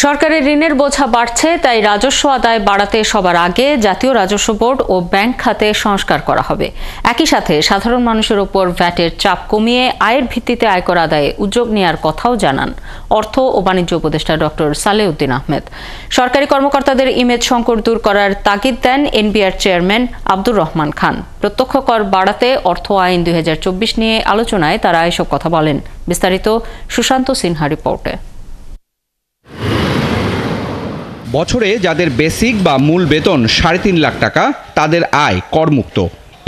সরকারের ঋণের বোঝা বাড়ছে, তাই রাজস্ব আদায় বাড়াতে সবার আগে জাতীয় রাজস্ব বোর্ড ও ব্যাংক খাতে সংস্কার করা হবে। একই সাথে সাধারণ মানুষের উপর ভ্যাটের চাপ কমিয়ে আয়ের ভিত্তিতে আয়কর আদায়ে উদ্যোগ নেওয়ার কথাও জানান অর্থ ও বাণিজ্য উপদেষ্টা ডক্টর সালেউদ্দিন আহমেদ। সরকারি কর্মকর্তাদের ইমেজ সংকট দূর করার তাগিদ দেন এনবিআর চেয়ারম্যান আব্দুর রহমান খান। প্রত্যক্ষ কর বাড়াতে অর্থ আইন 2024 নিয়ে আলোচনায় তারা এসব কথা বলেন। বিস্তারিত সুশান্ত সিনহা রিপোর্টে। বছরে যাদের বেসিক বা মূল বেতন 3.5 লাখ টাকা, তাদের আয় করমুক্ত।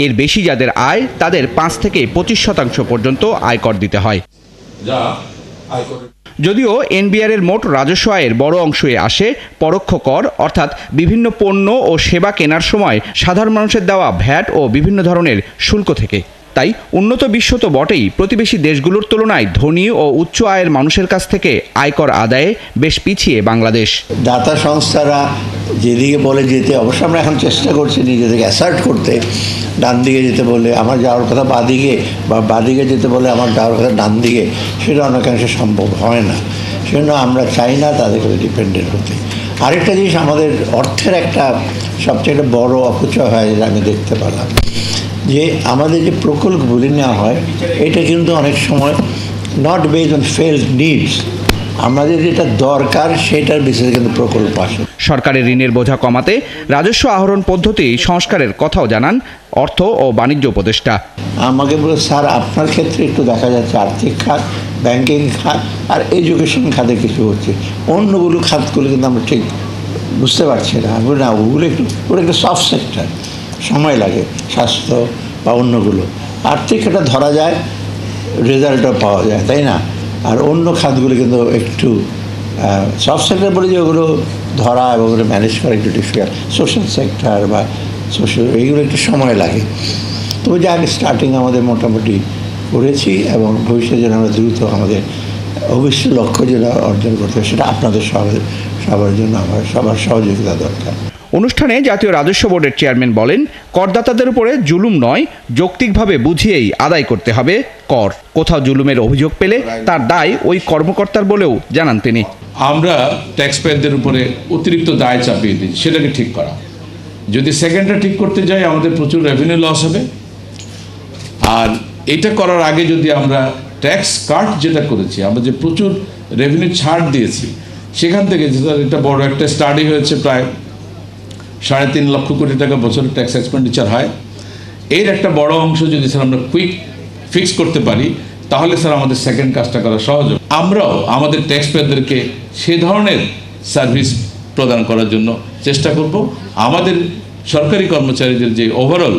এর বেশি যাদের আয়, তাদের 5 থেকে 25% পর্যন্ত আয়কর দিতে হয়। যদিও এনবিআর এর মোট রাজস্ব আয়ের বড় অংশই আসে পরোক্ষ কর, অর্থাৎ বিভিন্ন পণ্য ও সেবা কেনার সময় সাধারণ মানুষের দেওয়া ভ্যাট ও বিভিন্ন ধরনের শুল্ক থেকে। তাই উন্নত বিশ্ব তো বটেই, প্রতিবেশী দেশগুলোর তুলনায় ধনী ও উচ্চ আয়ের মানুষের কাছ থেকে আয়কর আদায়ে বেশ পিছিয়ে বাংলাদেশ। দাতা সংস্থারা যেদিকে বলে যেতে, অবশ্য আমরা এখন চেষ্টা করছি নিজেদেরকে অ্যাসার্ট করতে। ডান দিকে যেতে বলে আমার যাওয়ার কথা বাদিকে, বা বাদিকে যেতে বলে আমার যাওয়ার কথা ডান দিকে, সেটা অনেকাংশে সম্ভব হয় না। সেজন্য আমরা চাই না তাদের উপরে ডিপেন্ডেন্ট হতে। আরেকটা জিনিস, আমাদের অর্থের একটা সবচেয়ে বড় অপচয় হয়, যেটা আমি দেখতে পেলাম, যে আমাদের যে প্রকল্পগুলি নেওয়া হয়, এটা কিন্তু অনেক সময় not based on felt needs. আমাদের যেটা দরকার সেটার বিষয়ে কিন্তু প্রকল্প আসে। সরকারের ঋণের বোঝা কমাতে রাজস্ব আহরণ পদ্ধতি সংস্কারের কথাও জানান অর্থ ও বাণিজ্য উপদেষ্টা। আমাকে বলে, স্যার আপনার ক্ষেত্রে একটু দেখা যাচ্ছে আর্থিক খাত, ব্যাংকিং খাত আর এডুকেশন খাতে কিছু হচ্ছে, অন্যগুলো খাতগুলো কিন্তু আমরা ঠিক বুঝতে পারছি না। না, ওগুলো একটু সফট সেক্টর, সময় লাগে, স্বাস্থ্য বা অন্যগুলো। আর্থিক এটা ধরা যায়, রেজাল্টও পাওয়া যায়, তাই না? আর অন্য খাতগুলো কিন্তু একটু সফট সেক্টর বলে, যে ওগুলো ধরা এবং ওগুলো ম্যানেজ করা একটু ডিফিকাল্ট। সোশ্যাল সেক্টর বা এইগুলো একটু সময় লাগে। তবে যে আগে স্টার্টিং আমাদের মোটামুটি করেছি, এবং ভবিষ্যতে যেন আমরা দ্রুত আমাদের অবশ্যই লক্ষ্য যেটা অর্জন করতে হবে, সেটা আপনাদের সবার জন্য আমার সবার সহযোগিতা দরকার। অনুষ্ঠানে জাতীয় রাজস্ব বোর্ডের চেয়ারম্যান বলেন, করদাতাদের উপরে জুলুম নয়, যৌক্তিকভাবে বুঝিয়েই আদায় করতে হবে কর। কোথাও জুলুমের অভিযোগ পেলে তার দায় ওই কর্মকর্তার বলেও জানান তিনি। আমরা ট্যাক্স পেয়ারদের উপরে অতিরিক্ত দায় চাপিয়ে দিই, সেটাকে ঠিক করা। যদি সেকেন্ডটা ঠিক করতে যাই, আমাদের প্রচুর রেভিনিউ লস হবে। আর এটা করার আগে যদি আমরা ট্যাক্স কাট যেটা করেছি, আমরা যে প্রচুর রেভিনিউ ছাড় দিয়েছি, সেখান থেকে এটা বড় একটা স্টাডি হয়েছে, প্রায় 3.5 লক্ষ কোটি টাকা বছরে ট্যাক্স এক্সপেন্ডিচার হয়। এর একটা বড় অংশ যদি স্যার আমরা কুইক ফিক্স করতে পারি, তাহলে স্যার আমাদের সেকেন্ড কাজটা করা সহজ হবে। আমরাও আমাদের ট্যাক্স পেয়ারদেরকে সে ধরনের সার্ভিস প্রদান করার জন্য চেষ্টা করব। আমাদের সরকারি কর্মচারীদের যে ওভারঅল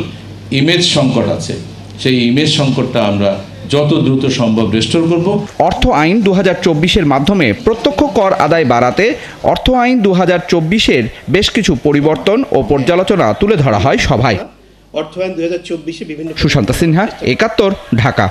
ইমেজ সংকট আছে, সেই ইমেজ সংকটটা আমরা যত দ্রুত সম্ভব রেস্টোর করব। অর্থ আইন 2024-এর মাধ্যমে প্রত্যক্ষ কর আদায় বাড়াতে অর্থ আইন 2024-এর বেশ কিছু পরিবর্তন ও পর্যালোচনা তুলে ধরা হয় সভায়। অর্থ আইন 2024-এ বিভিন্ন। সুশান্ত সিনহা, 71, ঢাকা।